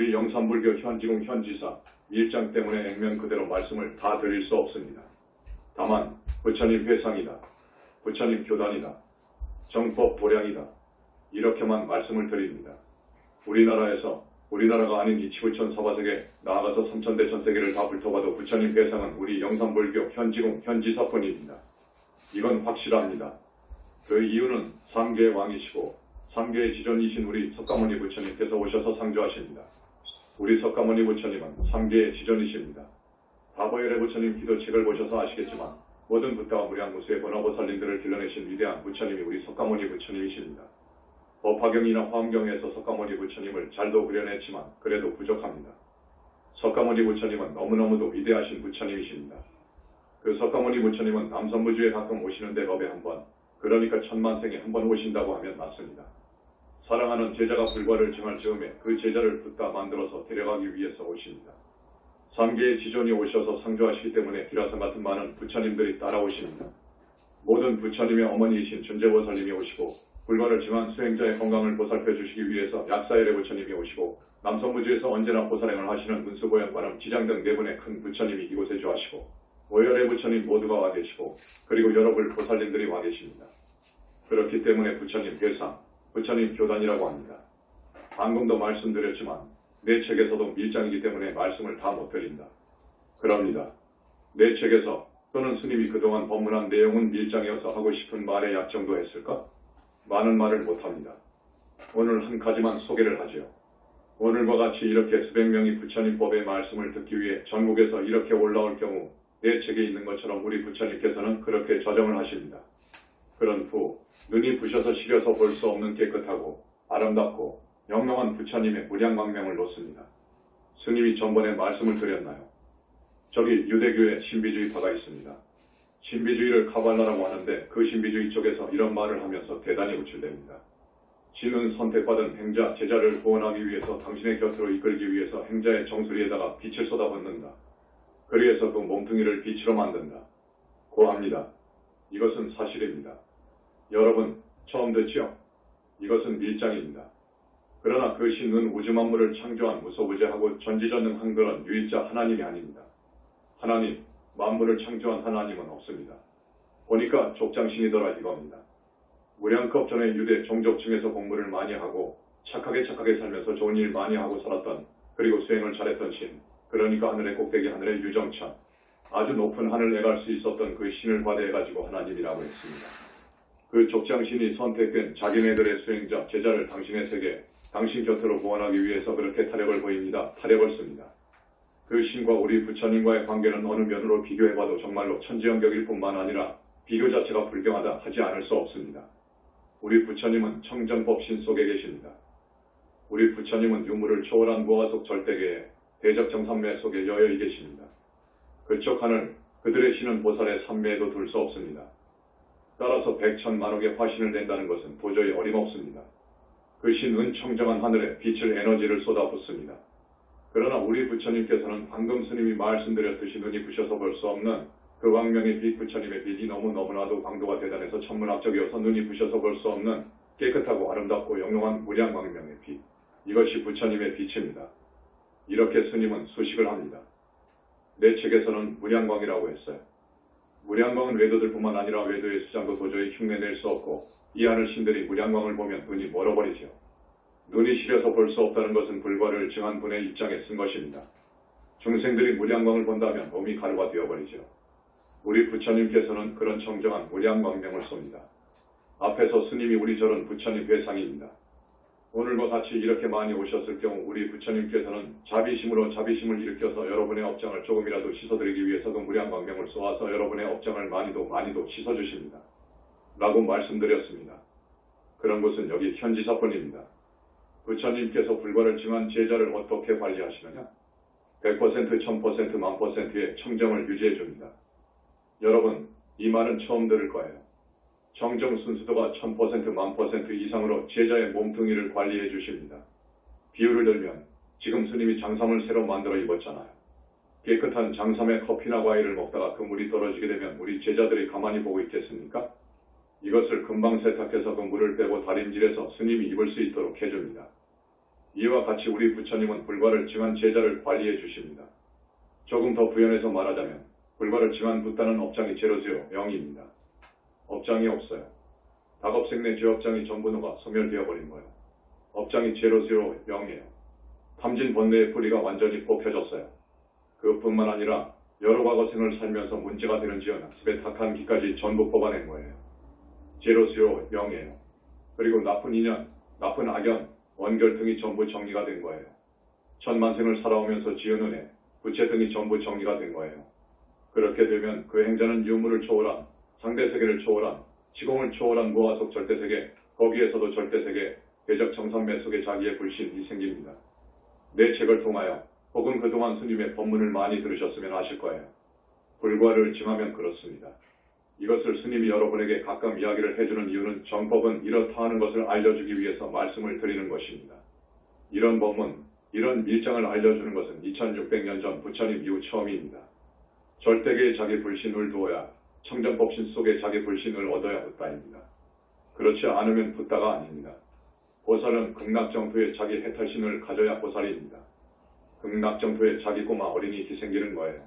우리 영산불교 현지궁 현지사 밀장 때문에 액면 그대로 말씀을 다 드릴 수 없습니다. 다만 부처님 회상이다, 부처님 교단이다, 정법 도량이다, 이렇게만 말씀을 드립니다. 우리나라가 아닌 이 지구촌 서바sek에 나아가서 삼천대천 세계를 다 훑어봐도 부처님 회상은 우리 영산불교 현지궁 현지사뿐입니다. 이건 확실합니다. 그 이유는 삼계의 왕이시고 삼계의 지존이신 우리 석가모니 부처님께서 오셔서 상주하십니다. 우리 석가모니 부처님은 삼계의 지존이십니다. 다보열의 부처님 기도책을 보셔서 아시겠지만 모든 부타와 무량무수의 번화보살님들을 길러내신 위대한 부처님이 우리 석가모니 부처님이십니다. 법화경이나 화엄경에서 석가모니 부처님을 잘도 그려냈지만 그래도 부족합니다. 석가모니 부처님은 너무너무도 위대하신 부처님이십니다. 그 석가모니 부처님은 남선무주에 가끔 오시는데 법에 한 번, 그러니까 천만생에 한 번 오신다고 하면 맞습니다. 사랑하는 제자가 불과를 증할 즈음에 그 제자를 붙다 만들어서 데려가기 위해서 오십니다. 삼계의 지존이 오셔서 상주하시기 때문에 기라성 같은 많은 부처님들이 따라오십니다. 모든 부처님의 어머니이신 준재보살님이 오시고 불과를 증한 수행자의 건강을 보살펴 주시기 위해서 약사열의 부처님이 오시고 남성무주에서 언제나 보살행을 하시는 문수보양관음 지장 등 네 분의 큰 부처님이 이곳에 주하시고 오열의 부처님 모두가 와 계시고 그리고 여러분 보살님들이 와 계십니다. 그렇기 때문에 부처님 회상, 부처님 교단이라고 합니다. 방금도 말씀드렸지만 내 책에서도 밀장이기 때문에 말씀을 다 못 드린다. 그럽니다. 내 책에서 또는 스님이 그동안 법문한 내용은 밀장이어서 하고 싶은 말의 약정도 했을까? 많은 말을 못합니다. 오늘 한 가지만 소개를 하지요. 오늘과 같이 이렇게 수백 명이 부처님 법의 말씀을 듣기 위해 전국에서 이렇게 올라올 경우 내 책에 있는 것처럼 우리 부처님께서는 그렇게 좌정을 하십니다. 그런 후 눈이 부셔서 시려서 볼 수 없는 깨끗하고 아름답고 영롱한 부처님의 무량광명을 놓습니다. 스님이 전번에 말씀을 드렸나요? 저기 유대교의 신비주의파가 있습니다. 신비주의를 카발라라고 하는데 그 신비주의 쪽에서 이런 말을 하면서 대단히 우쭐댑니다. 신은 선택받은 행자, 제자를 구원하기 위해서 당신의 곁으로 이끌기 위해서 행자의 정수리에다가 빛을 쏟아붓는다. 그리해서 그 몸뚱이를 빛으로 만든다. 고합니다. 이것은 사실입니다. 여러분 처음 듣지요? 이것은 밀장입니다. 그러나 그 신은 우주만물을 창조한 무소부재하고 전지전능한 그런 유일자 하나님이 아닙니다. 하나님, 만물을 창조한 하나님은 없습니다. 보니까 족장신이더라 이겁니다. 무량급 전에 유대 종족층에서 공부를 많이 하고 착하게 살면서 좋은 일 많이 하고 살았던 그리고 수행을 잘했던 신, 그러니까 하늘의 꼭대기 하늘의 유정천, 아주 높은 하늘에 갈 수 있었던 그 신을 과대해가지고 하나님이라고 했습니다. 그 족장신이 선택된 자기네들의 수행자, 제자를 당신의 세계, 당신 곁으로 구원하기 위해서 그렇게 타력을 보입니다. 타력을 씁니다. 그 신과 우리 부처님과의 관계는 어느 면으로 비교해봐도 정말로 천지연격일 뿐만 아니라 비교 자체가 불경하다 하지 않을 수 없습니다. 우리 부처님은 청정법신 속에 계십니다. 우리 부처님은 유물을 초월한 무화속 절대계의 대적정산매 속에 여여히 계십니다. 그쪽 하늘, 그들의 신은 보살의 삼매에도 둘 수 없습니다. 따라서 백천만억의 화신을 낸다는 것은 도저히 어림없습니다. 그 신은 청정한 하늘에 빛을 에너지를 쏟아붓습니다. 그러나 우리 부처님께서는 방금 스님이 말씀드렸듯이 눈이 부셔서 볼 수 없는 그 광명의 빛, 부처님의 빛이 너무나도 강도가 대단해서 천문학적이어서 눈이 부셔서 볼 수 없는 깨끗하고 아름답고 영롱한 무량광명의 빛, 이것이 부처님의 빛입니다. 이렇게 스님은 수식을 합니다. 내 책에서는 무량광이라고 했어요. 무량광은 외도들 뿐만 아니라 외도의 수장도 도저히 흉내낼 수 없고 이 하늘 신들이 무량광을 보면 눈이 멀어버리죠. 눈이 시려서 볼 수 없다는 것은 불과를 증한 분의 입장에 쓴 것입니다. 중생들이 무량광을 본다면 몸이 가루가 되어버리죠. 우리 부처님께서는 그런 청정한 무량광명을 쏩니다. 앞에서 스님이 우리 절은 부처님 회상입니다. 오늘과 같이 이렇게 많이 오셨을 경우 우리 부처님께서는 자비심을 일으켜서 여러분의 업장을 조금이라도 씻어드리기 위해서 그 무량광명을 쏘아서 여러분의 업장을 많이도 씻어주십니다. 라고 말씀드렸습니다. 그런 곳은 여기 현지사뿐입니다. 부처님께서 불과를 증한 제자를 어떻게 관리하시느냐? 100%, 1000%, 10,000%의 청정을 유지해줍니다. 여러분, 이 말은 처음 들을 거예요. 정정 순수도가 1000%, 10,000% 이상으로 제자의 몸뚱이를 관리해 주십니다. 비유를 들면 지금 스님이 장삼을 새로 만들어 입었잖아요. 깨끗한 장삼의 커피나 과일을 먹다가 그 물이 떨어지게 되면 우리 제자들이 가만히 보고 있겠습니까? 이것을 금방 세탁해서 그 물을 빼고 다림질해서 스님이 입을 수 있도록 해줍니다. 이와 같이 우리 부처님은 불과를 증한 제자를 관리해 주십니다. 조금 더 부연해서 말하자면 불과를 증한 붓다는 업장이 제로지요 0입니다. 업장이 없어요. 다급생내 죄업장이 전부 녹아 소멸되어 버린 거예요. 업장이 제로지요 0이에요. 탐진 번뇌의 뿌리가 완전히 뽑혀졌어요. 그뿐만 아니라 여러 과거 생을 살면서 문제가 되는 지연 학습의 탁한 기까지 전부 뽑아낸 거예요. 제로지요 0이에요. 그리고 나쁜 인연, 나쁜 악연, 원결 등이 전부 정리가 된 거예요. 천만생을 살아오면서 지은 은혜, 부채 등이 전부 정리가 된 거예요. 그렇게 되면 그 행자는 유무를 초월한, 상대세계를 초월한, 시공을 초월한 무화속 절대세계, 거기에서도 절대세계, 대적 정산매 속에 자기의 불신이 생깁니다. 내 책을 통하여 혹은 그동안 스님의 법문을 많이 들으셨으면 아실 거예요. 불과를 증하면 그렇습니다. 이것을 스님이 여러분에게 가끔 이야기를 해주는 이유는 정법은 이렇다 하는 것을 알려주기 위해서 말씀을 드리는 것입니다. 이런 법문, 이런 밀장을 알려주는 것은 2600년 전 부처님 이후 처음입니다. 절대계에 자기 불신을 두어야 청정법신 속에 자기 불신을 얻어야 붓다입니다. 그렇지 않으면 붓다가 아닙니다. 보살은 극락정토에 자기 해탈신을 가져야 보살입니다. 극락정토에 자기 꼬마 어린이 기생기는 거예요.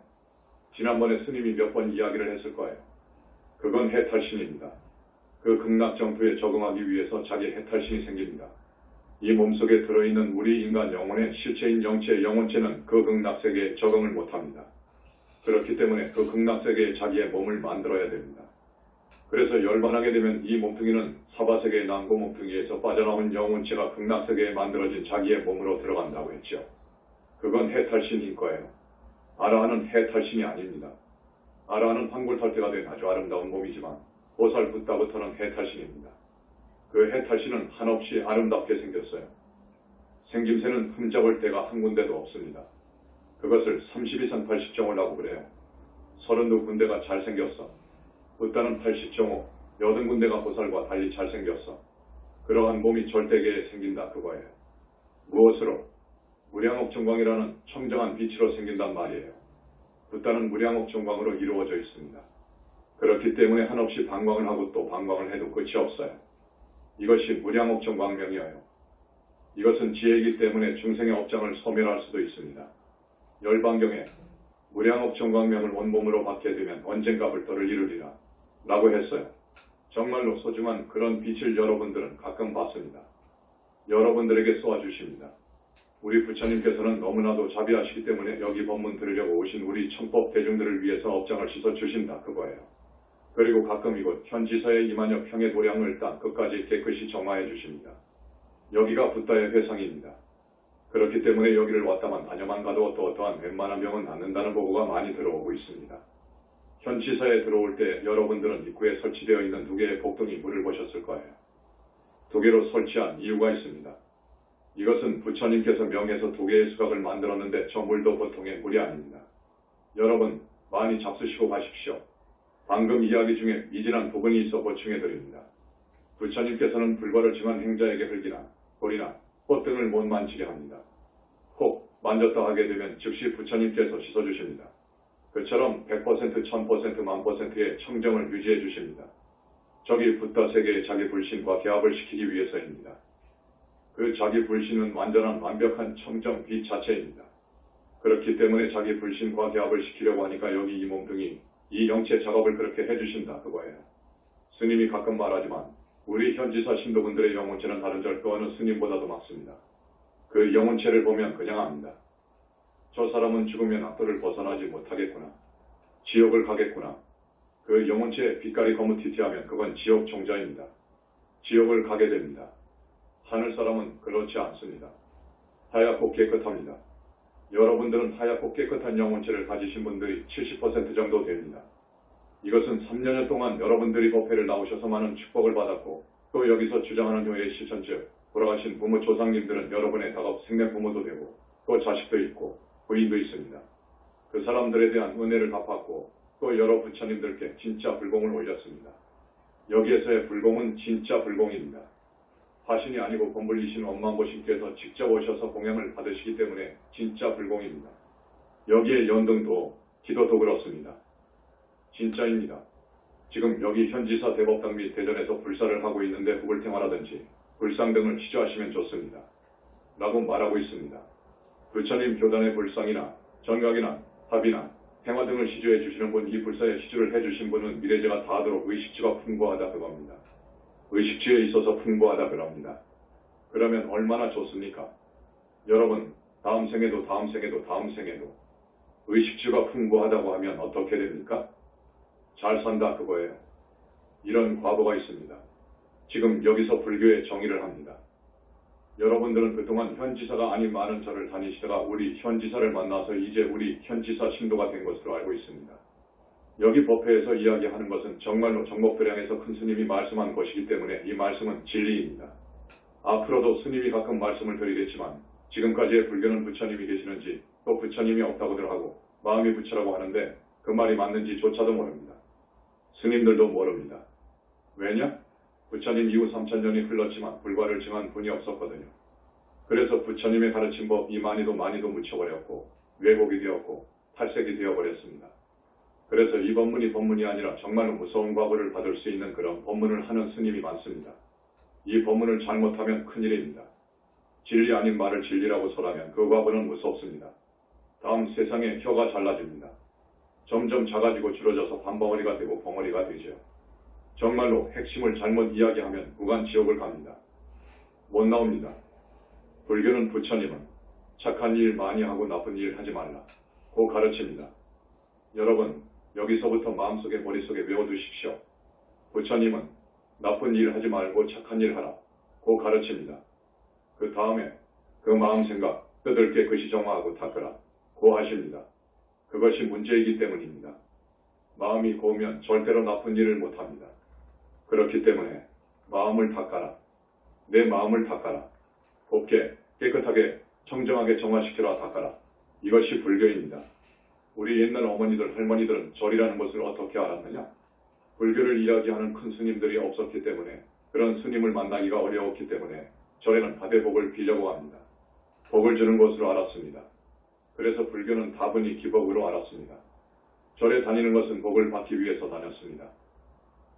지난번에 스님이 몇 번 이야기를 했을 거예요. 그건 해탈신입니다. 그 극락정토에 적응하기 위해서 자기 해탈신이 생깁니다. 이 몸속에 들어있는 우리 인간 영혼의 실체인 영체, 영혼체는 그 극락세계에 적응을 못합니다. 그렇기 때문에 그 극락세계에 자기의 몸을 만들어야 됩니다. 그래서 열반하게 되면 이 몸뚱이는 사바세계의 난고 몸뚱이에서 빠져나온 영혼체가 극락세계에 만들어진 자기의 몸으로 들어간다고 했죠. 그건 해탈신인 거예요. 아라한은 해탈신이 아닙니다. 아라한은 황골탈태가 된 아주 아름다운 몸이지만 보살 붓다부터는 해탈신입니다. 그 해탈신은 한없이 아름답게 생겼어요. 생김새는 흠잡을 데가 한 군데도 없습니다. 그것을 32산 80정을 하고 그래요. 32군데가 잘생겼어. 붓다는 80정호, 80군데가 보살과 달리 잘생겼어. 그러한 몸이 절대계에 생긴다 그거예요. 무엇으로? 무량억 정광이라는 청정한 빛으로 생긴단 말이에요. 붓다는 무량억 정광으로 이루어져 있습니다. 그렇기 때문에 한없이 방광을 하고 또 방광을 해도 끝이 없어요. 이것이 무량억 정광명이에요. 이것은 지혜이기 때문에 중생의 업장을 소멸할 수도 있습니다. 열반경에 무량억 정광명을 온몸으로 받게 되면 언젠가 불도를 이루리라 라고 했어요. 정말로 소중한 그런 빛을 여러분들은 가끔 봤습니다. 여러분들에게 쏘아주십니다. 우리 부처님께서는 너무나도 자비하시기 때문에 여기 법문 들으려고 오신 우리 청법 대중들을 위해서 업장을 씻어주신다 그거예요. 그리고 가끔 이곳 현지사의 이만여 평의 도량을 딱 끝까지 깨끗이 정화해 주십니다. 여기가 붓다의 회상입니다. 그렇기 때문에 여기를 왔다만 다녀만 가도 어떠어떠한 웬만한 병은 낫는다는 보고가 많이 들어오고 있습니다. 현지사에 들어올 때 여러분들은 입구에 설치되어 있는 2개의 복덩이 물을 보셨을 거예요. 2개로 설치한 이유가 있습니다. 이것은 부처님께서 명해서 2개의 수각을 만들었는데 저 물도 보통의 물이 아닙니다. 여러분 많이 잡수시고 가십시오. 방금 이야기 중에 미진한 부분이 있어 보충해드립니다. 부처님께서는 불과를 증한 행자에게 흙이나 돌이나 꽃 등을 못 만지게 합니다. 혹 만졌다 하게 되면 즉시 부처님께서 씻어주십니다. 그처럼 100%, 1000%, 1000%의 청정을 유지해 주십니다. 저기 붓다 세계의 자기 불신과 개합을 시키기 위해서입니다. 그 자기 불신은 완전한 완벽한 청정 빛 자체입니다. 그렇기 때문에 자기 불신과 개합을 시키려고 하니까 여기 이 몸뚱이, 이 영체 작업을 그렇게 해주신다 그거예요. 스님이 가끔 말하지만 우리 현지사 신도분들의 영혼체는 다른 절 그 어느 스님보다도 많습니다. 그 영혼체를 보면 그냥 압니다. 저 사람은 죽으면 악도를 벗어나지 못하겠구나. 지옥을 가겠구나. 그 영혼체의 빛깔이 거무튀튀하면 그건 지옥 종자입니다. 지옥을 가게 됩니다. 하늘 사람은 그렇지 않습니다. 하얗고 깨끗합니다. 여러분들은 하얗고 깨끗한 영혼체를 가지신 분들이 70% 정도 됩니다. 이것은 3년 동안 여러분들이 법회를 나오셔서 많은 축복을 받았고 또 여기서 주장하는 효의 실천 즉 돌아가신 부모 조상님들은 여러분의 다급 생내 부모도 되고 또 자식도 있고 부인도 있습니다. 그 사람들에 대한 은혜를 갚았고 또 여러 부처님들께 진짜 불공을 올렸습니다. 여기에서의 불공은 진짜 불공입니다. 화신이 아니고 건불리신 엄만보신께서 직접 오셔서 공양을 받으시기 때문에 진짜 불공입니다. 여기에 연등도 기도도 그렇습니다. 진짜입니다. 지금 여기 현지사 대법당 및 대전에서 불사를 하고 있는데 북을탱화라든지 불상 등을 취조하시면 좋습니다. 라고 말하고 있습니다. 부처님 교단의 불상이나 전각이나 합이나 행화 등을 시주해 주시는 분, 이 불사에 시주를 해주신 분은 미래제가 다하도록 의식주가 풍부하다 그겁니다. 의식주에 있어서 풍부하다 그럽니다. 그러면 얼마나 좋습니까? 여러분, 다음 생에도 의식주가 풍부하다고 하면 어떻게 됩니까? 잘 산다 그거예요. 이런 과거가 있습니다. 지금 여기서 불교의 정의를 합니다. 여러분들은 그동안 현지사가 아닌 많은 절을 다니시다가 우리 현지사를 만나서 이제 우리 현지사 신도가 된 것으로 알고 있습니다. 여기 법회에서 이야기하는 것은 정말로 정법도량에서 큰 스님이 말씀한 것이기 때문에 이 말씀은 진리입니다. 앞으로도 스님이 가끔 말씀을 드리겠지만 지금까지의 불교는 부처님이 계시는지 또 부처님이 없다고들 하고 마음이 부처라고 하는데 그 말이 맞는지조차도 모릅니다. 스님들도 모릅니다. 왜냐? 부처님 이후 3000년이 흘렀지만 불과를 증한 분이 없었거든요. 그래서 부처님의 가르친 법이 많이도 묻혀버렸고 왜곡이 되었고 탈색이 되어버렸습니다. 그래서 이 법문이 법문이 아니라 정말로 무서운 과보를 받을 수 있는 그런 법문을 하는 스님이 많습니다. 이 법문을 잘못하면 큰일입니다. 진리 아닌 말을 진리라고 설하면 그 과보는 무섭습니다. 다음 세상에 혀가 잘라집니다. 점점 작아지고 줄어져서 반벙어리가 되고 벙어리가 되죠. 정말로 핵심을 잘못 이야기하면 무간 지옥을 갑니다. 못 나옵니다. 불교는 부처님은 착한 일 많이 하고 나쁜 일 하지 말라 고 가르칩니다. 여러분, 여기서부터 마음속에 머릿속에 외워두십시오. 부처님은 나쁜 일 하지 말고 착한 일 하라 고 가르칩니다. 그 다음에 그 마음 생각 뜯을 깨끗이 정화하고 닦으라 고 하십니다. 그것이 문제이기 때문입니다. 마음이 고우면 절대로 나쁜 일을 못합니다. 그렇기 때문에 마음을 닦아라. 내 마음을 닦아라. 곱게 깨끗하게 청정하게 정화시켜라 닦아라. 이것이 불교입니다. 우리 옛날 어머니들 할머니들은 절이라는 것을 어떻게 알았느냐? 불교를 이야기하는 큰 스님들이 없었기 때문에 그런 스님을 만나기가 어려웠기 때문에 절에는 다대복을 빌려고 합니다. 복을 주는 것으로 알았습니다. 그래서 불교는 다분히 기복으로 알았습니다. 절에 다니는 것은 복을 받기 위해서 다녔습니다.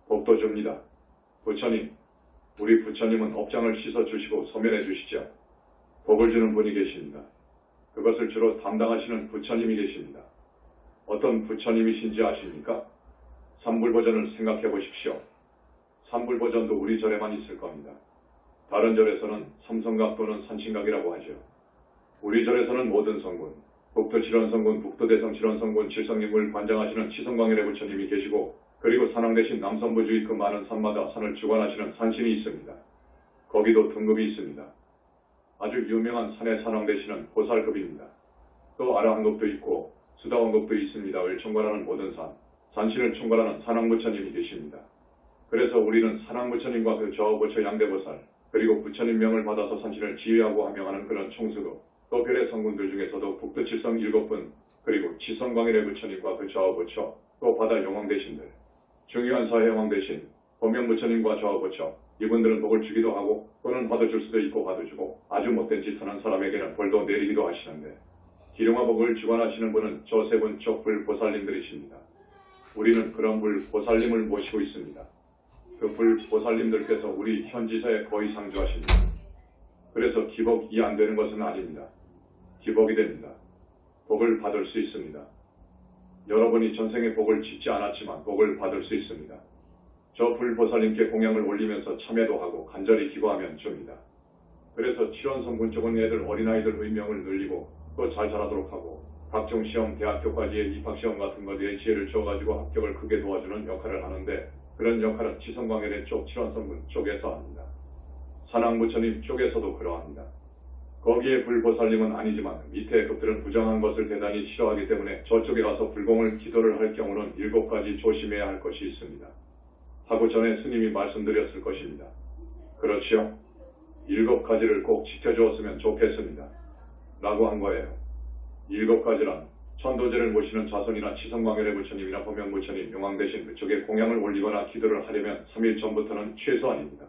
복도 줍니다. 부처님, 우리 부처님은 업장을 씻어주시고 소멸해 주시죠. 복을 주는 분이 계십니다. 그것을 주로 담당하시는 부처님이 계십니다. 어떤 부처님이신지 아십니까? 삼불보전을 생각해 보십시오. 삼불보전도 우리 절에만 있을 겁니다. 다른 절에서는 삼성각 또는 산신각이라고 하죠. 우리 절에서는 모든 성군, 북두칠원성군, 북두대성칠원성군, 칠성인물 관장하시는 치성광열의 부처님이 계시고 그리고 산왕 대신 남선부주의 그 많은 산마다 산을 주관하시는 산신이 있습니다. 거기도 등급이 있습니다. 아주 유명한 산의 산왕 대신은 보살급입니다. 또 아라한급도 있고 수다원급도 있습니다. 을 총괄하는 모든 산신을 총괄하는 산왕부처님이 계십니다. 그래서 우리는 산왕부처님과 그 저하부처 양대보살 그리고 부처님 명을 받아서 산신을 지휘하고 하명하는 그런 총수도 또 별의 성군들 중에서도 북두칠성 7분 그리고 치성광일의 부처님과 그 저하부처 또 바다 용왕대신들 중요한 사회왕대신 법명부처님과 저하부처 이분들은 복을 주기도 하고 또는 화도 줄 수도 있고 화도 주고 아주 못된 짓 하는 사람에게는 벌도 내리기도 하시는데 기룡화복을 주관하시는 분은 저 세 분 족불보살님들이십니다. 우리는 그런 불보살님을 모시고 있습니다. 그 불보살님들께서 우리 현지사에 거의 상주하십니다. 그래서 기복이 안 되는 것은 아닙니다. 기복이 됩니다. 복을 받을 수 있습니다. 여러분이 전생에 복을 짓지 않았지만 복을 받을 수 있습니다. 저 불보살님께 공양을 올리면서 참회도 하고 간절히 기도하면 줍니다. 그래서 칠원성군 쪽은 애들 어린아이들 의명을 늘리고 또 잘 자라도록 하고 각종 시험, 대학교까지의 입학시험 같은 것에 지혜를 주어가지고 합격을 크게 도와주는 역할을 하는데 그런 역할은 치성광열의 쪽 칠원성군 쪽에서 합니다. 산왕부처님 쪽에서도 그러합니다. 거기에 불보살님은 아니지만 밑에 급들은 부정한 것을 대단히 싫어하기 때문에 저쪽에 가서 불공을 기도를 할 경우는 7가지 조심해야 할 것이 있습니다. 하고 전에 스님이 말씀드렸을 것입니다. 그렇지요? 7가지를 꼭 지켜주었으면 좋겠습니다. 라고 한 거예요. 7가지란 천도제를 모시는 자손이나 치성광열의 부처님이나 법명부처님, 용왕대신 그쪽에 공양을 올리거나 기도를 하려면 3일 전부터는 최소한입니다.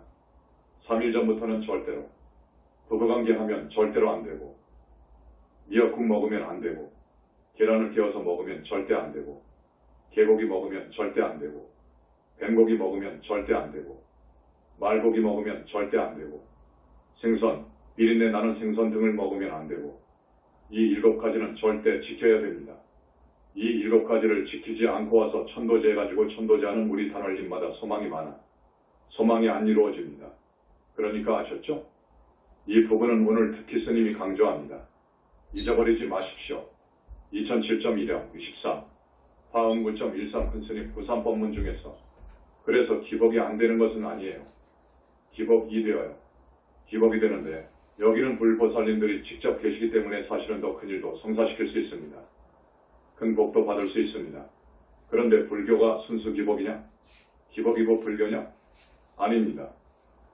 3일 전부터는 절대로 부부관계 하면 절대로 안 되고 미역국 먹으면 안 되고 계란을 깨워서 먹으면 절대 안 되고 개고기 먹으면 절대 안 되고 뱀고기 먹으면 절대 안 되고 말고기 먹으면 절대 안 되고 생선, 비린내 나는 생선 등을 먹으면 안 되고 이 7가지는 절대 지켜야 됩니다. 이 7가지를 지키지 않고 와서 천도제 해가지고 천도제하는 우리 단원님마다 소망이 많아. 소망이 안 이루어집니다. 그러니까 아셨죠? 이 부분은 오늘 특히 스님이 강조합니다. 잊어버리지 마십시오. 2007.1형 24 화음 9.13 큰 스님 부산법문 중에서 그래서 기복이 안 되는 것은 아니에요. 기복이 되어요. 기복이 되는데 여기는 불보살님들이 직접 계시기 때문에 사실은 더 큰일도 성사시킬 수 있습니다. 큰 복도 받을 수 있습니다. 그런데 불교가 순수 기복이냐? 기복이고 불교냐? 아닙니다.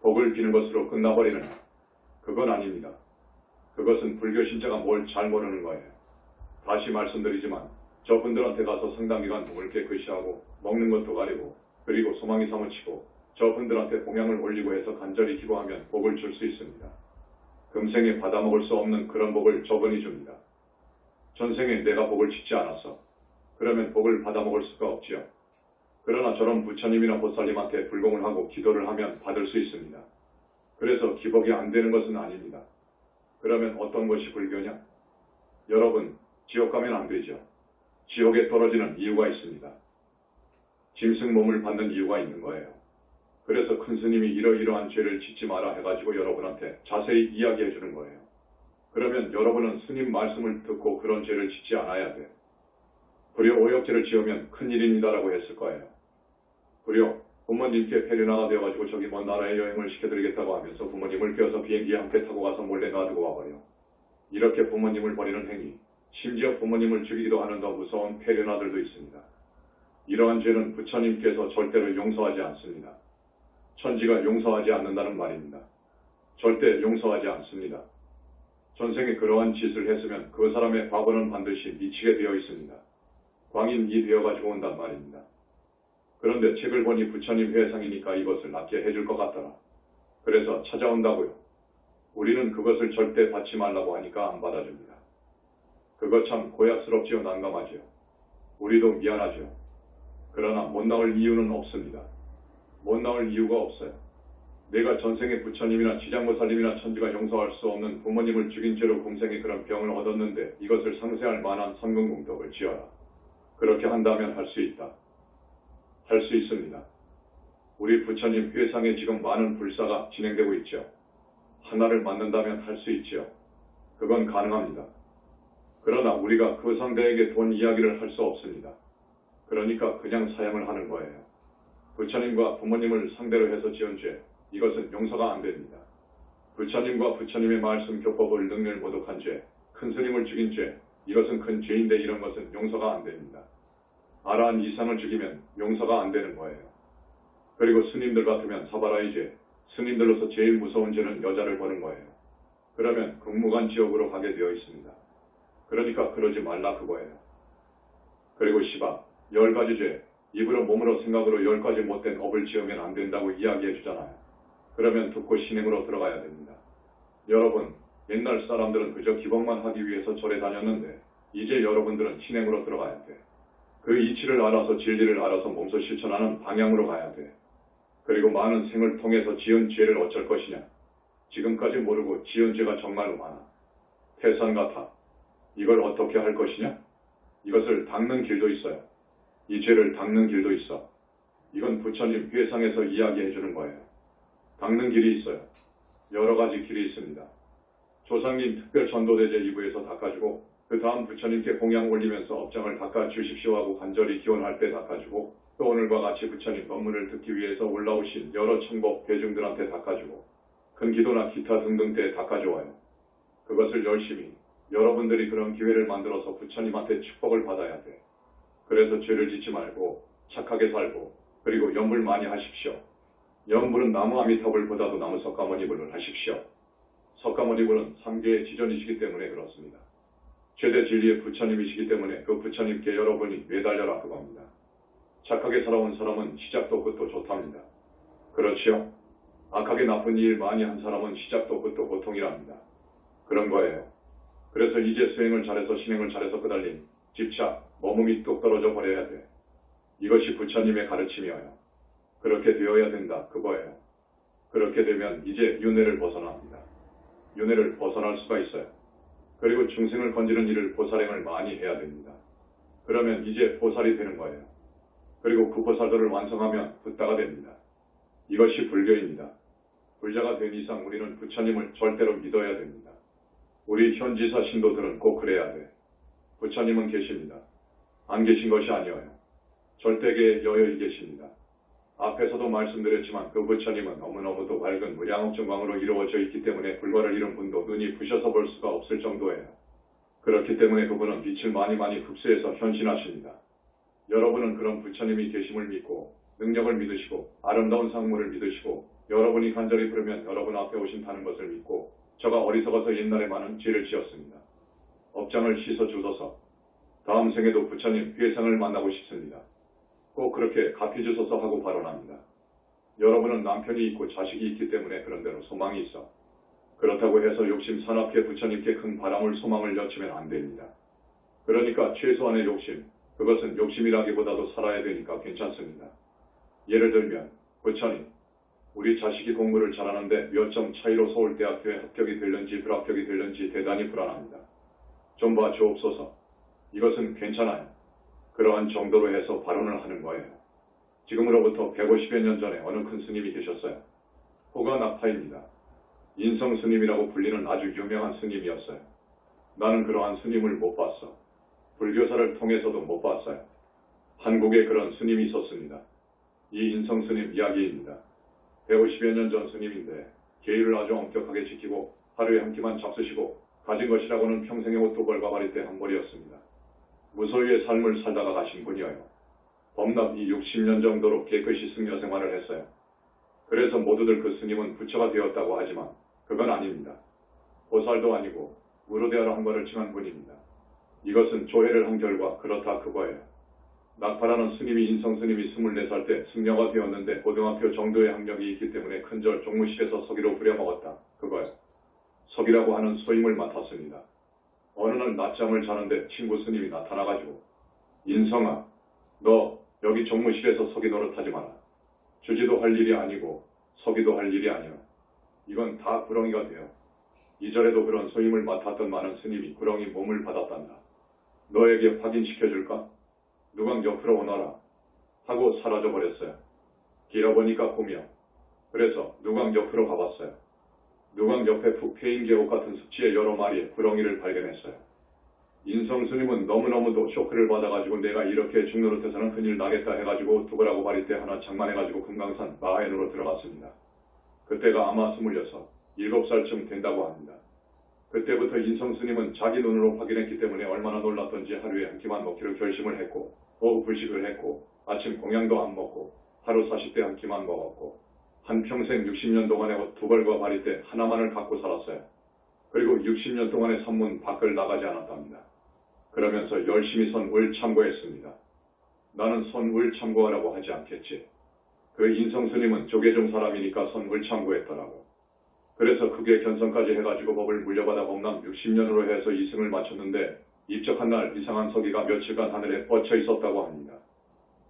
복을 비는 것으로 끝나버리느냐? 그건 아닙니다. 그것은 불교 신자가 뭘 잘 모르는 거예요. 다시 말씀드리지만 저분들한테 가서 상당기간 몸을 깨끗이 하고 먹는 것도 가리고 그리고 소망이 사무치고 저분들한테 공양을 올리고 해서 간절히 기도하면 복을 줄 수 있습니다. 금생에 받아먹을 수 없는 그런 복을 저분이 줍니다. 전생에 내가 복을 짓지 않았어. 그러면 복을 받아먹을 수가 없지요. 그러나 저런 부처님이나 보살님한테 불공을 하고 기도를 하면 받을 수 있습니다. 그래서 기복이 안 되는 것은 아닙니다. 그러면 어떤 것이 불교냐? 여러분, 지옥 가면 안 되죠. 지옥에 떨어지는 이유가 있습니다. 짐승 몸을 받는 이유가 있는 거예요. 그래서 큰 스님이 이러이러한 죄를 짓지 마라 해가지고 여러분한테 자세히 이야기해 주는 거예요. 그러면 여러분은 스님 말씀을 듣고 그런 죄를 짓지 않아야 돼요. 불효 오역죄를 지으면 큰일입니다라고 했을 거예요. 불효 부모님께 페르나가 되어가지고 저기 먼 나라에 여행을 시켜드리겠다고 하면서 부모님을 껴서 비행기에 함께 타고 가서 몰래 놔두고 와버려. 이렇게 부모님을 버리는 행위, 심지어 부모님을 죽이기도 하는 더 무서운 페르나들도 있습니다. 이러한 죄는 부처님께서 절대로 용서하지 않습니다. 천지가 용서하지 않는다는 말입니다. 절대 용서하지 않습니다. 전생에 그러한 짓을 했으면 그 사람의 과거는 반드시 미치게 되어 있습니다. 광인이 되어가지고 온단 말입니다. 그런데 책을 보니 부처님 회상이니까 이것을 낫게 해줄 것 같더라. 그래서 찾아온다고요. 우리는 그것을 절대 받지 말라고 하니까 안 받아줍니다. 그거 참 고약스럽지요. 난감하지요. 우리도 미안하죠. 그러나 못 나올 이유는 없습니다. 못 나올 이유가 없어요. 내가 전생에 부처님이나 지장보살님이나 천지가 용서할 수 없는 부모님을 죽인 죄로 공생에 그런 병을 얻었는데 이것을 상쇄할 만한 선근공덕을 지어라. 그렇게 한다면 할 수 있다. 할 수 있습니다. 우리 부처님 회상에 지금 많은 불사가 진행되고 있죠. 하나를 만든다면 할 수 있지요. 그건 가능합니다. 그러나 우리가 그 상대에게 돈 이야기를 할 수 없습니다. 그러니까 그냥 사양을 하는 거예요. 부처님과 부모님을 상대로 해서 지은 죄, 이것은 용서가 안 됩니다. 부처님과 부처님의 말씀 교법을 능멸 모독한 죄, 큰 스님을 죽인 죄, 이것은 큰 죄인데 이런 것은 용서가 안 됩니다. 아라한 이상을 죽이면 용서가 안 되는 거예요. 그리고 스님들 같으면 사바라의 죄, 스님들로서 제일 무서운 죄는 여자를 버는 거예요. 그러면 극무관 지옥으로 가게 되어 있습니다. 그러니까 그러지 말라 그거예요. 그리고 시바, 10가지 죄, 입으로 몸으로 생각으로 10가지 못된 업을 지으면 안 된다고 이야기해 주잖아요. 그러면 듣고 신행으로 들어가야 됩니다. 여러분, 옛날 사람들은 그저 기복만 하기 위해서 절에 다녔는데 이제 여러분들은 신행으로 들어가야 돼. 그 이치를 알아서 진리를 알아서 몸소 실천하는 방향으로 가야 돼. 그리고 많은 생을 통해서 지은 죄를 어쩔 것이냐. 지금까지 모르고 지은 죄가 정말로 많아. 태산 같아. 이걸 어떻게 할 것이냐? 이것을 닦는 길도 있어요. 이 죄를 닦는 길도 있어. 이건 부처님 회상에서 이야기해 주는 거예요. 닦는 길이 있어요. 여러 가지 길이 있습니다. 조상님 특별 전도대제 2부에서 닦아주고 그 다음 부처님께 공양 올리면서 업장을 닦아주십시오 하고 간절히 기원할 때 닦아주고 또 오늘과 같이 부처님 법문을 듣기 위해서 올라오신 여러 천법 대중들한테 닦아주고 큰 기도나 기타 등등 때 닦아줘와요. 그것을 열심히 여러분들이 그런 기회를 만들어서 부처님한테 축복을 받아야 돼. 그래서 죄를 짓지 말고 착하게 살고 그리고 염불 많이 하십시오. 염불은 나무 아미타불보다도 나무 석가모니불을 하십시오. 석가모니불은 3계의 지존이시기 때문에 그렇습니다. 최대 진리의 부처님이시기 때문에 그 부처님께 여러분이 매달려라 그겁니다. 착하게 살아온 사람은 시작도 끝도 좋답니다. 그렇지요? 악하게 나쁜 일 많이 한 사람은 시작도 끝도 고통이랍니다. 그런 거예요. 그래서 이제 수행을 잘해서 신행을 잘해서 끄달린 집착, 머금이 뚝 떨어져 버려야 돼. 이것이 부처님의 가르침이어요. 그렇게 되어야 된다 그거예요. 그렇게 되면 이제 윤회를 벗어납니다. 윤회를 벗어날 수가 있어요. 그리고 중생을 건지는 일을 보살행을 많이 해야 됩니다. 그러면 이제 보살이 되는 거예요. 그리고 그 보살들을 완성하면 붓다가 됩니다. 이것이 불교입니다. 불자가 된 이상 우리는 부처님을 절대로 믿어야 됩니다. 우리 현지사 신도들은 꼭 그래야 돼. 부처님은 계십니다. 안 계신 것이 아니에요. 절대계에 여여히 계십니다. 앞에서도 말씀드렸지만 그 부처님은 너무너무도 밝은 무량억정광으로 이루어져 있기 때문에 불과를 잃은 분도 눈이 부셔서 볼 수가 없을 정도예요. 그렇기 때문에 그분은 빛을 많이 흡수해서 현신하십니다. 여러분은 그런 부처님이 계심을 믿고 능력을 믿으시고 아름다운 상물을 믿으시고 여러분이 간절히 부르면 여러분 앞에 오신다는 것을 믿고 저가 어리석어서 옛날에 많은 죄를 지었습니다. 업장을 씻어 주소서. 다음 생에도 부처님 회상을 만나고 싶습니다. 꼭 그렇게 갚이 주소서 하고 발언합니다. 여러분은 남편이 있고 자식이 있기 때문에 그런대로 소망이 있어. 그렇다고 해서 욕심 사납게 부처님께 큰 바람을 소망을 여치면 안 됩니다. 그러니까 최소한의 욕심, 그것은 욕심이라기보다도 살아야 되니까 괜찮습니다. 예를 들면 부처님, 우리 자식이 공부를 잘하는데 몇 점 차이로 서울대학교에 합격이 될는지 불합격이 될는지 대단히 불안합니다. 좀 봐주옵소서. 이것은 괜찮아요. 그러한 정도로 해서 발언을 하는 거예요. 지금으로부터 150여 년 전에 어느 큰 스님이 계셨어요. 호가나파입니다. 인성스님이라고 불리는 아주 유명한 스님이었어요. 나는 그러한 스님을 못 봤어. 불교사를 통해서도 못 봤어요. 한국에 그런 스님이 있었습니다. 이 인성스님 이야기입니다. 150여 년 전 스님인데 계율을 아주 엄격하게 지키고 하루에 한 끼만 잡수시고 가진 것이라고는 평생의 옷 두 벌과 머리때 한 벌이었습니다. 무소유의 삶을 살다가 가신 분이어요. 범납이 60년 정도로 깨끗이 승려 생활을 했어요. 그래서 모두들 그 스님은 부처가 되었다고 하지만 그건 아닙니다. 보살도 아니고 무르대하러 한 번을 칭한 분입니다. 이것은 조회를 한 결과 그렇다 그거예요. 낙파라는 스님이 인성스님이 24살 때 승려가 되었는데 고등학교 정도의 학력이 있기 때문에 큰절 종무실에서 서기로 부려먹었다. 그거예요. 서기라고 하는 소임을 맡았습니다. 어느 날 낮잠을 자는데 친구 스님이 나타나가지고 인성아, 너 여기 종무실에서 서기 노릇하지 마라. 주지도 할 일이 아니고 서기도 할 일이 아니야. 이건 다 구렁이가 돼요. 이전에도 그런 소임을 맡았던 많은 스님이 구렁이 몸을 받았단다. 너에게 확인시켜줄까? 누강 옆으로 오너라 하고 사라져버렸어요. 길어보니까 꿈이요. 그래서 누강 옆으로 가봤어요. 누강 옆에 푹 패인 계곡 같은 습지의 여러 마리의 구렁이를 발견했어요. 인성스님은 너무너무도 쇼크를 받아가지고 내가 이렇게 죽노릇해서는 큰일 나겠다 해가지고 두부라고 바리떼 하나 장만해가지고 금강산 마하엔으로 들어갔습니다. 그때가 아마 26, 7살쯤 된다고 합니다. 그때부터 인성스님은 자기 눈으로 확인했기 때문에 얼마나 놀랐던지 하루에 한 끼만 먹기로 결심을 했고 오후 불식을 했고 아침 공양도 안 먹고 하루 40대 한 끼만 먹었고 한평생 60년 동안에 옷 두 벌과 바리떼 하나만을 갖고 살았어요. 그리고 60년 동안의 산문 밖을 나가지 않았답니다. 그러면서 열심히 선울 참고했습니다. 나는 선울 참고하라고 하지 않겠지. 그 인성스님은 조계종 사람이니까 선울 참고했더라고. 그래서 크게 견성까지 해가지고 법을 물려받아 범람 60년으로 해서 이승을 마쳤는데 입적한 날 이상한 서기가 며칠간 하늘에 뻗쳐 있었다고 합니다.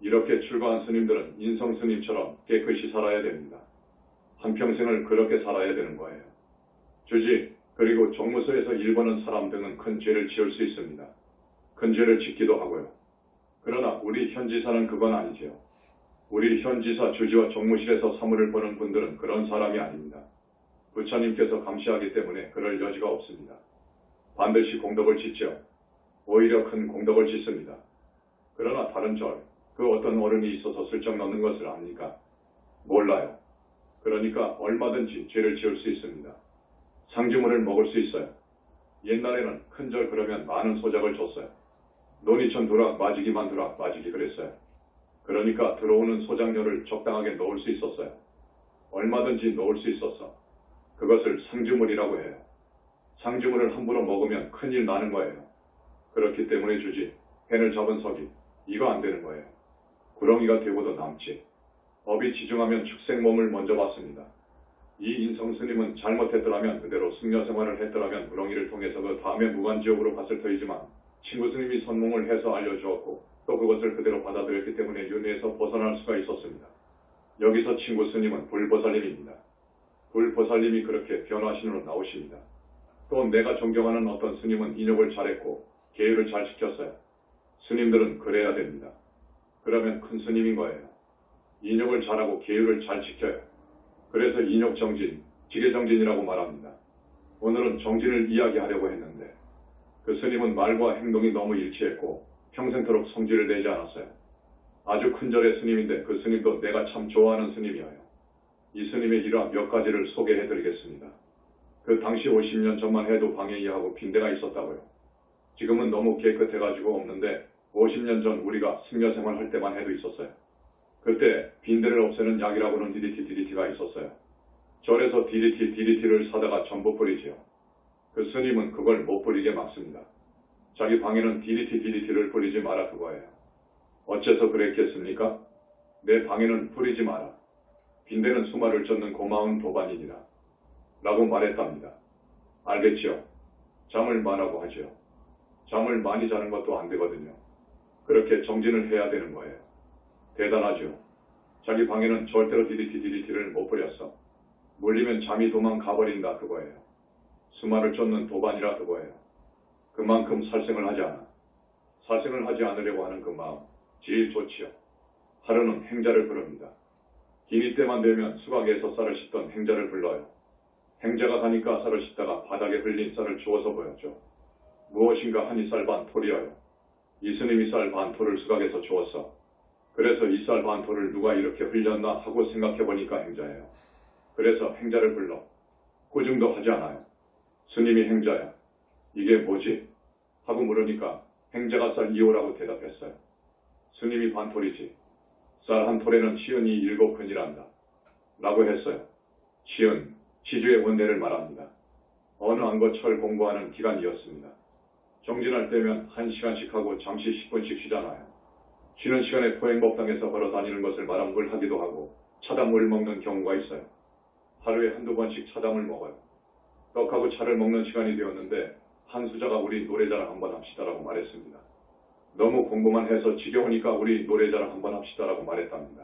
이렇게 출가한 스님들은 인성스님처럼 깨끗이 살아야 됩니다. 한평생을 그렇게 살아야 되는 거예요. 주지, 그리고 종무소에서 일보는 사람 등은 큰 죄를 지을 수 있습니다. 큰 죄를 짓기도 하고요. 그러나 우리 현지사는 그건 아니지요. 우리 현지사 주지와 종무실에서 사물을 보는 분들은 그런 사람이 아닙니다. 부처님께서 감시하기 때문에 그럴 여지가 없습니다. 반드시 공덕을 짓죠. 오히려 큰 공덕을 짓습니다. 그러나 다른 절, 그 어떤 어른이 있어서 슬쩍 넣는 것을 압니까? 몰라요. 그러니까 얼마든지 죄를 지을 수 있습니다. 상주물을 먹을 수 있어요. 옛날에는 큰절 그러면 많은 소작을 줬어요. 논이천 두락 마지기만 두락 마지기 그랬어요. 그러니까 들어오는 소작료를 적당하게 넣을 수 있었어요. 얼마든지 넣을 수 있었어. 그것을 상주물이라고 해요. 상주물을 함부로 먹으면 큰일 나는 거예요. 그렇기 때문에 주지, 펜을 잡은 서기, 이거 안 되는 거예요. 구렁이가 되고도 남지. 법이 지중하면 축생몸을 먼저 받습니다. 이 인성스님은 잘못했더라면 그대로 승려생활을 했더라면 구렁이를 통해서 그 다음에 무간지옥으로 갔을 터이지만 친구스님이 선몽을 해서 알려주었고 또 그것을 그대로 받아들였기 때문에 윤회에서 벗어날 수가 있었습니다. 여기서 친구스님은 불보살님입니다. 불보살님이 그렇게 변화신으로 나오십니다. 또 내가 존경하는 어떤 스님은 인욕을 잘했고 계율을 잘 지켰어요. 스님들은 그래야 됩니다. 그러면 큰 스님인 거예요. 인욕을 잘하고 계율을 잘 지켜요. 그래서 인욕정진, 지계정진이라고 말합니다. 오늘은 정진을 이야기하려고 했는데 그 스님은 말과 행동이 너무 일치했고 평생토록 성질을 내지 않았어요. 아주 큰절의 스님인데 그 스님도 내가 참 좋아하는 스님이에요. 이 스님의 일화 몇 가지를 소개해드리겠습니다. 그 당시 50년 전만 해도 방에 이하고 빈대가 있었다고요. 지금은 너무 깨끗해가지고 없는데 50년 전 우리가 승려생활 할 때만 해도 있었어요. 그때 빈대를 없애는 약이라고는 DDT가 있었어요. 절에서 DDT를 사다가 전부 뿌리지요. 그 스님은 그걸 못 뿌리게 막습니다. 자기 방에는 DDT를 뿌리지 마라 그거예요. 어째서 그랬겠습니까? 내 방에는 뿌리지 마라. 빈대는 수마를 쫓는 고마운 도반이니라. 라고 말했답니다. 알겠지요? 잠을 마라고 하지요. 잠을 많이 자는 것도 안 되거든요. 그렇게 정진을 해야 되는 거예요. 대단하죠? 자기 방에는 절대로 DDT를 못 뿌렸어. 물리면 잠이 도망가버린다 그거예요. 수마를 쫓는 도반이라 그거예요. 그만큼 살생을 하지 않아. 살생을 하지 않으려고 하는 그 마음 제일 좋지요. 하루는 행자를 부릅니다. 기니 때만 되면 수각에서 쌀을 씻던 행자를 불러요. 행자가 가니까 쌀을 씻다가 바닥에 흘린 쌀을 주워서 보였죠. 무엇인가 한 이쌀 반 톨이어요. 이 스님이 쌀 반 톨을 수각에서 주웠어. 그래서 이 쌀 반 톨을 누가 이렇게 흘렸나 하고 생각해보니까 행자예요. 그래서 행자를 불러. 꾸중도 하지 않아요. 스님이 행자야. 이게 뭐지? 하고 물으니까 행자가 쌀 2호라고 대답했어요. 스님이 반톨이지. 쌀 한 톨에는 치은이 7근이란다. 라고 했어요. 치은, 치주의 원대를 말합니다. 어느 안거철 공부하는 기간이었습니다. 정진할 때면 1시간씩 하고 잠시 10분씩 쉬잖아요. 쉬는 시간에 포행법당에서 걸어 다니는 것을 마람을 하기도 하고 차담을 먹는 경우가 있어요. 하루에 한두 번씩 차담을 먹어요. 떡하고 차를 먹는 시간이 되었는데 한 수자가 우리 노래자랑 한번 합시다라고 말했습니다. 너무 공부만 해서 지겨우니까 우리 노래자랑 한번 합시다라고 말했답니다.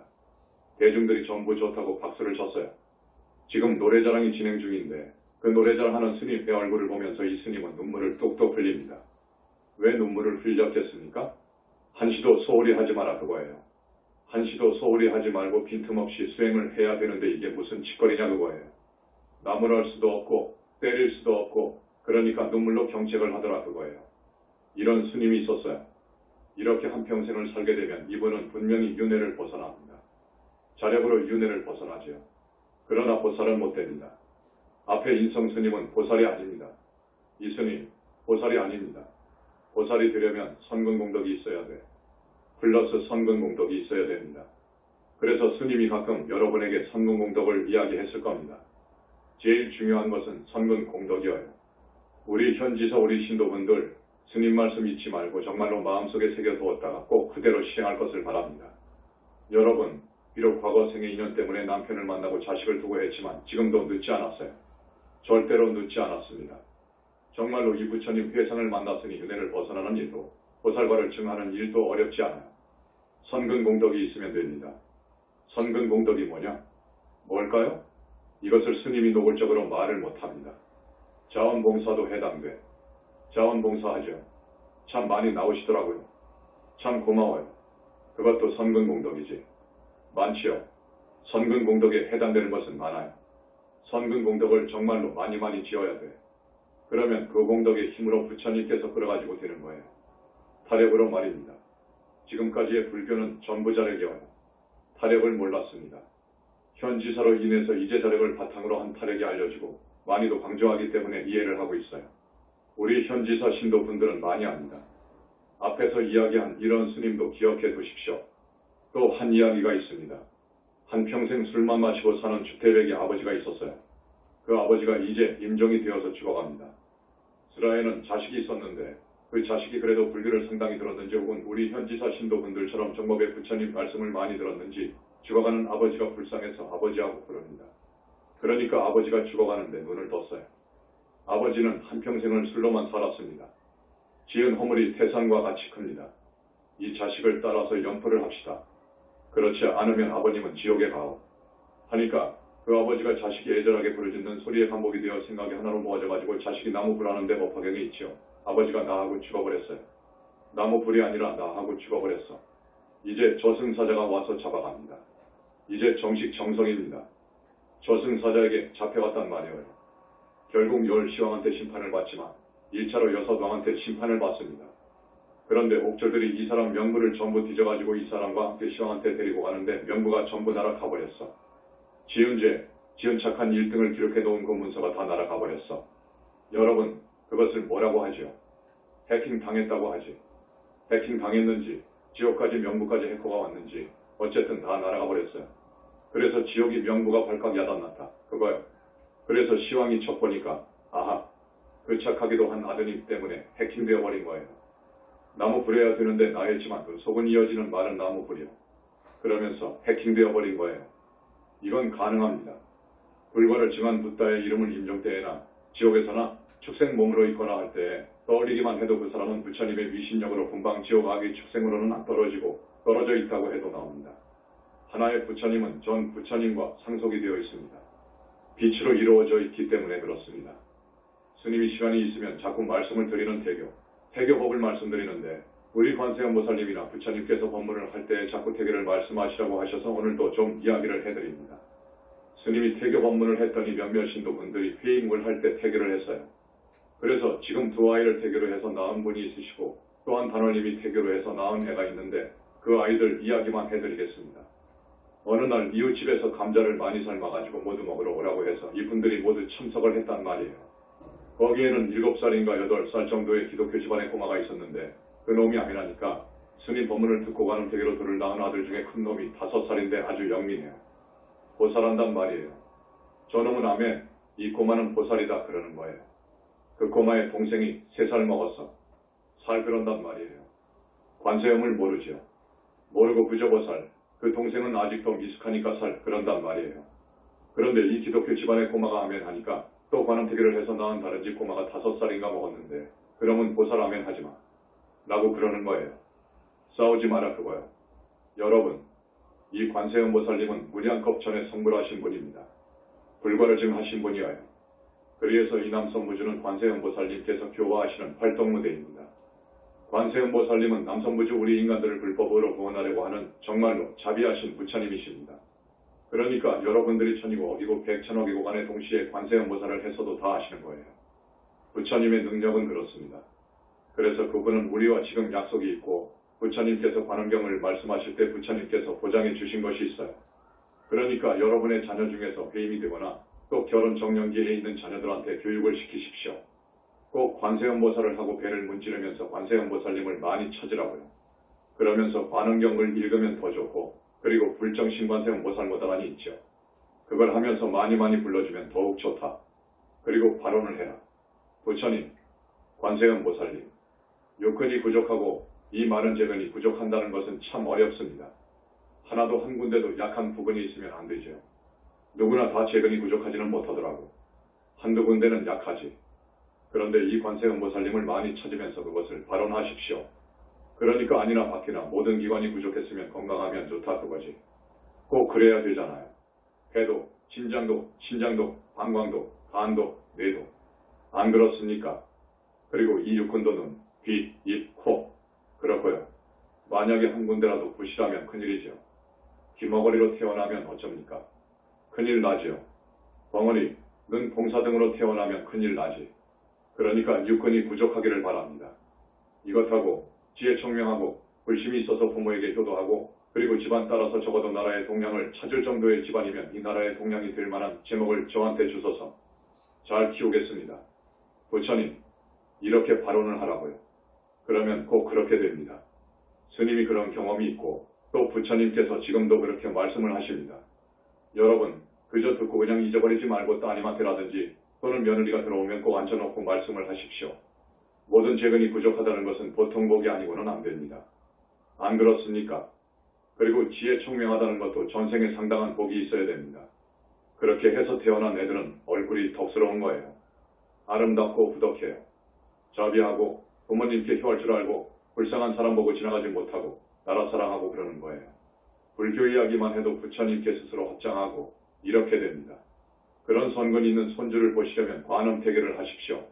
대중들이 전부 좋다고 박수를 쳤어요. 지금 노래자랑이 진행 중인데 그 노래자랑 하는 스님의 얼굴을 보면서 이 스님은 눈물을 뚝뚝 흘립니다. 왜 눈물을 흘렸겠습니까? 한시도 소홀히 하지 마라 그거예요. 한시도 소홀히 하지 말고 빈틈없이 수행을 해야 되는데 이게 무슨 짓거리냐 그거예요. 나무랄 수도 없고 때릴 수도 없고 그러니까 눈물로 경책을 하더라 그거예요. 이런 스님이 있었어요. 이렇게 한평생을 살게 되면 이분은 분명히 윤회를 벗어납니다. 자력으로 윤회를 벗어나지요. 그러나 보살은 못 됩니다. 앞에 인성 스님은 보살이 아닙니다. 이 스님 보살이 아닙니다. 보살이 되려면 선근공덕이 있어야 돼. 플러스 선근공덕이 있어야 됩니다. 그래서 스님이 가끔 여러분에게 선근공덕을 이야기했을 겁니다. 제일 중요한 것은 선근공덕이어요. 우리 현지서 우리 신도분들 스님 말씀 잊지 말고 정말로 마음속에 새겨두었다가 꼭 그대로 실행할 것을 바랍니다. 여러분 비록 과거 생의 인연 때문에 남편을 만나고 자식을 두고 했지만 지금도 늦지 않았어요. 절대로 늦지 않았습니다. 정말로 이 부처님 회상을 만났으니 윤회를 벗어나는 일도 보살과를 증하는 일도 어렵지 않아요. 선근공덕이 있으면 됩니다. 선근공덕이 뭐냐? 뭘까요? 이것을 스님이 노골적으로 말을 못합니다. 자원봉사도 해당돼. 자원봉사하죠. 참 많이 나오시더라고요. 참 고마워요. 그것도 선근공덕이지. 많지요. 선근공덕에 해당되는 것은 많아요. 선근공덕을 정말로 많이 지어야 돼. 그러면 그 공덕의 힘으로 부처님께서 끌어가지고 되는 거예요. 타력으로 말입니다. 지금까지의 불교는 전부 자력이어요. 타력을 몰랐습니다. 현지사로 인해서 이제 자력을 바탕으로 한 타력이 알려지고 많이도 강조하기 때문에 이해를 하고 있어요. 우리 현지사 신도분들은 많이 압니다. 앞에서 이야기한 이런 스님도 기억해 두십시오. 또 한 이야기가 있습니다. 한평생 술만 마시고 사는 주태백의 아버지가 있었어요. 그 아버지가 이제 임종이 되어서 죽어갑니다. 스라에는 자식이 있었는데 그 자식이 그래도 불교를 상당히 들었는지 혹은 우리 현지사 신도분들처럼 정법의 부처님 말씀을 많이 들었는지 죽어가는 아버지가 불쌍해서 아버지하고 부릅니다. 그러니까 아버지가 죽어가는데 눈을 떴어요. 아버지는 한평생을 술로만 살았습니다. 지은 허물이 태산과 같이 큽니다. 이 자식을 따라서 연포를 합시다. 그렇지 않으면 아버님은 지옥에 가오. 하니까 그 아버지가 자식이 애절하게 부르짖는 소리의 반복이 되어 생각이 하나로 모아져가지고 자식이 나무 불하는데 법화경에 있지요. 아버지가 나하고 죽어버렸어요. 나무 불이 아니라 나하고 죽어버렸어. 이제 저승사자가 와서 잡아갑니다. 이제 정식 정성입니다. 저승사자에게 잡혀갔단 말이에요. 결국 10시왕한테 심판을 받지만 1차로 6왕한테 심판을 받습니다. 그런데 옥졸들이 이 사람 명부를 전부 뒤져가지고 이 사람과 함께 시왕한테 데리고 가는데 명부가 전부 날아가버렸어. 지은 착한 1등을 기록해놓은 그 문서가 다 날아가버렸어. 여러분, 그것을 뭐라고 하죠? 해킹 당했다고 하지. 해킹 당했는지 지옥까지 명부까지 해커가 왔는지 어쨌든 다 날아가버렸어요. 그래서 지옥이 명부가 발칵 야단났다. 그거요. 그래서 시왕이 척보니까 아하, 그 착하기도 한 아드님 때문에 해킹되어 버린 거예요. 나무 불해야 되는데 나 했지만 그 속은 이어지는 말은 나무 불이요. 그러면서 해킹되어 버린 거예요. 이건 가능합니다. 불과를 증한 붓다의 이름을 임종 때에나 지옥에서나 축생 몸으로 있거나 할 때에 떠올리기만 해도 그 사람은 부처님의 위신력으로 금방 지옥 악의 축생으로는 안 떨어지고 떨어져 있다고 해도 나옵니다. 하나의 부처님은 전 부처님과 상속이 되어 있습니다. 빛으로 이루어져 있기 때문에 그렇습니다. 스님이 시간이 있으면 자꾸 말씀을 드리는 태교법을 말씀드리는데 우리 관세음보살님이나 부처님께서 법문을 할 때 자꾸 태교를 말씀하시라고 하셔서 오늘도 좀 이야기를 해드립니다. 스님이 태교 법문을 했더니 몇몇 신도분들이 회임을 할 때 태교를 했어요. 그래서 지금 두 아이를 태교로 해서 낳은 분이 있으시고 또한 단원님이 태교로 해서 낳은 애가 있는데 그 아이들 이야기만 해드리겠습니다. 어느 날 이웃집에서 감자를 많이 삶아가지고 모두 먹으러 오라고 해서 이분들이 모두 참석을 했단 말이에요. 거기에는 7살인가 8살 정도의 기독교 집안의 꼬마가 있었는데 그 놈이 아니라니까 스님 법문을 듣고 가는 태교로 둘을 낳은 아들 중에 큰 놈이 5살인데 아주 영민해요. 보살한단 말이에요. 저놈은 아멘, 이 꼬마는 보살이다 그러는 거예요. 그 꼬마의 동생이 3살 먹었어. 살 그런단 말이에요. 관세음을 모르죠. 모르고 그저 보살, 그 동생은 아직도 미숙하니까 살 그런단 말이에요. 그런데 이 기독교 집안의 꼬마가 아멘 하니까 또 관음태교를 해서 낳은 다른 집 꼬마가 5살인가 먹었는데 그러면 보살 아멘 하지마 라고 그러는 거예요. 싸우지 마라 그거요. 여러분, 이 관세음보살님은 무량겁 전에 성불하신 분입니다. 불과를 증하신 분이어요. 그래서 이 남선부주는 관세음보살님께서 교화하시는 활동무대입니다. 관세음보살님은 남선부주 우리 인간들을 불법으로 구원하려고 하는 정말로 자비하신 부처님이십니다. 그러니까 여러분들이 천이고 억이고 백천억이고 간에 동시에 관세음보살을 해서도 다 아시는 거예요. 부처님의 능력은 그렇습니다. 그래서 그분은 우리와 지금 약속이 있고 부처님께서 관음경을 말씀하실 때 부처님께서 보장해 주신 것이 있어요. 그러니까 여러분의 자녀 중에서 회임이 되거나 또 결혼 정년기에 있는 자녀들한테 교육을 시키십시오. 꼭 관세음보살을 하고 배를 문지르면서 관세음보살님을 많이 찾으라고요. 그러면서 관음경을 읽으면 더 좋고 그리고 불정신관세음보살모다란이 있죠. 그걸 하면서 많이 불러주면 더욱 좋다. 그리고 발언을 해라. 부처님, 관세음보살님, 육근이 부족하고 이 많은 재근이 부족한다는 것은 참 어렵습니다. 하나도 한 군데도 약한 부분이 있으면 안 되죠. 누구나 다 재근이 부족하지는 못하더라고. 한두 군데는 약하지. 그런데 이 관세음보살님을 많이 찾으면서 그것을 발언하십시오. 그러니까 안이나 밖이나 모든 기관이 부족했으면 건강하면 좋다 그거지. 꼭 그래야 되잖아요. 배도, 심장도, 신장도, 방광도, 간도, 뇌도. 안 그렇습니까? 그리고 이 육근도 눈, 귀, 입, 코. 그렇고요. 만약에 한 군데라도 부실하면 큰일이죠. 귀머거리로 태어나면 어쩝니까? 큰일 나지요. 벙어리, 눈, 봉사 등으로 태어나면 큰일 나지. 그러니까 육근이 부족하기를 바랍니다. 이것하고 지혜 총명하고 불심이 있어서 부모에게 효도하고 그리고 집안 따라서 적어도 나라의 동량을 찾을 정도의 집안이면 이 나라의 동량이 될 만한 제목을 저한테 주소서. 잘 키우겠습니다. 부처님, 이렇게 발언을 하라고요. 그러면 꼭 그렇게 됩니다. 스님이 그런 경험이 있고 또 부처님께서 지금도 그렇게 말씀을 하십니다. 여러분, 그저 듣고 그냥 잊어버리지 말고 따님한테라든지 또는 며느리가 들어오면 꼭 앉혀놓고 말씀을 하십시오. 모든 재근이 부족하다는 것은 보통 복이 아니고는 안 됩니다. 안 그렇습니까? 그리고 지혜 총명하다는 것도 전생에 상당한 복이 있어야 됩니다. 그렇게 해서 태어난 애들은 얼굴이 덕스러운 거예요. 아름답고 부덕해요. 자비하고 부모님께 효할 줄 알고 불쌍한 사람 보고 지나가지 못하고 나라 사랑하고 그러는 거예요. 불교 이야기만 해도 부처님께 스스로 합장하고 이렇게 됩니다. 그런 선근 있는 손주를 보시려면 관음태교를 하십시오.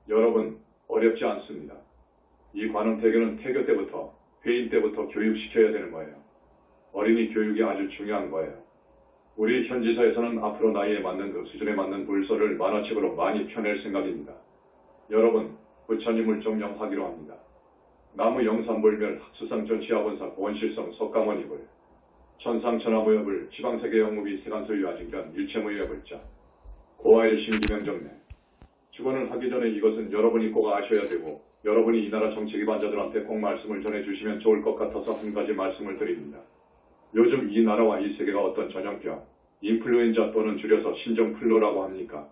여러분, 어렵지 않습니다. 이 관음태교는 태교 때부터, 회인 때부터 교육시켜야 되는 거예요. 어린이 교육이 아주 중요한 거예요. 우리 현지사에서는 앞으로 나이에 맞는 그 수준에 맞는 불서를 만화책으로 많이 펴낼 생각입니다. 여러분, 부처님을 존경하기로 합니다. 나무 영산불멸 학수상전 시아본사 고원실성 석가모니불 천상천하무여불 지방세계 영무비 세간소유 아직견 일체무여불자 고아의 심기명정내 축원을 하기 전에 이것은 여러분이 꼭 아셔야 되고 여러분이 이 나라 정책 위반자들한테 꼭 말씀을 전해주시면 좋을 것 같아서 한 가지 말씀을 드립니다. 요즘 이 나라와 이 세계가 어떤 전염병, 인플루엔자 또는 줄여서 신종플루라고 합니까?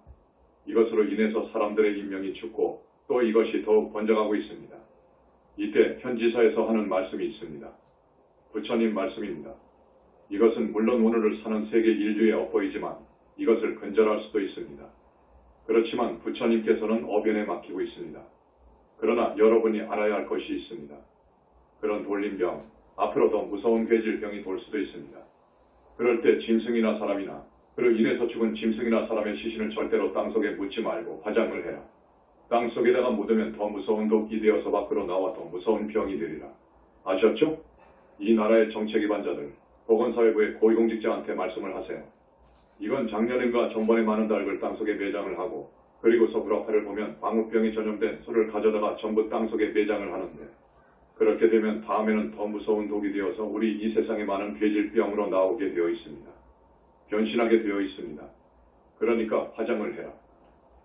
이것으로 인해서 사람들의 인명이 죽고 또 이것이 더욱 번져가고 있습니다. 이때 현지사에서 하는 말씀이 있습니다. 부처님 말씀입니다. 이것은 물론 오늘을 사는 세계 인류에 엇보이지만 이것을 근절할 수도 있습니다. 그렇지만 부처님께서는 어변에 맡기고 있습니다. 그러나 여러분이 알아야 할 것이 있습니다. 그런 돌림병, 앞으로 더 무서운 괴질병이 돌 수도 있습니다. 그럴 때 짐승이나 사람이나 그로 인해서 죽은 짐승이나 사람의 시신을 절대로 땅속에 묻지 말고 화장을 해라. 땅속에다가 묻으면 더 무서운 독이 되어서 밖으로 나와 더 무서운 병이 되리라. 아셨죠? 이 나라의 정책 위반자들, 보건사회부의 고위공직자한테 말씀을 하세요. 이건 작년인가 전번에 많은 닭을 땅속에 매장을 하고 그리고서 불화파를 보면 광우병이 전염된 소를 가져다가 전부 땅속에 매장을 하는데 그렇게 되면 다음에는 더 무서운 독이 되어서 우리 이 세상에 많은 괴질병으로 나오게 되어 있습니다. 변신하게 되어 있습니다. 그러니까 화장을 해라.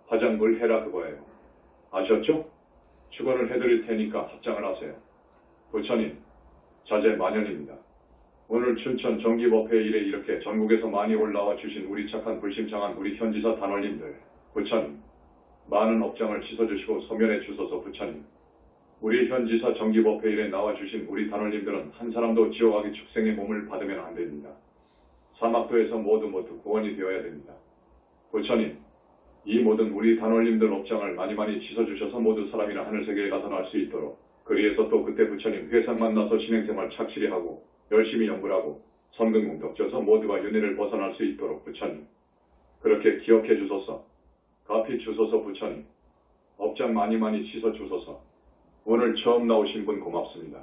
화장을 해라 그거예요. 아셨죠? 축원을 해드릴 테니까 합장을 하세요. 부처님, 자제 만연입니다. 오늘 춘천 정기법회일에 이렇게 전국에서 많이 올라와 주신 우리 착한 불심창한 우리 현지사 단원님들, 부처님, 많은 업장을 씻어주시고 소면해 주소서 부처님. 우리 현지사 정기법회일에 나와주신 우리 단원님들은 한 사람도 지옥아기 축생의 몸을 받으면 안 됩니다. 사막도에서 모두 구원이 되어야 됩니다. 부처님, 이 모든 우리 단원님들 업장을 많이 씻어주셔서 모두 사람이나 하늘세계에 가서 날 수 있도록 그리해서 또 그때 부처님 회상 만나서 신행생활 착실히 하고 열심히 연구하고 선근공덕 져서 모두가 윤회를 벗어날 수 있도록 부처님 그렇게 기억해 주소서. 가피 주소서 부처님. 업장 많이 씻어 주소서. 오늘 처음 나오신 분 고맙습니다.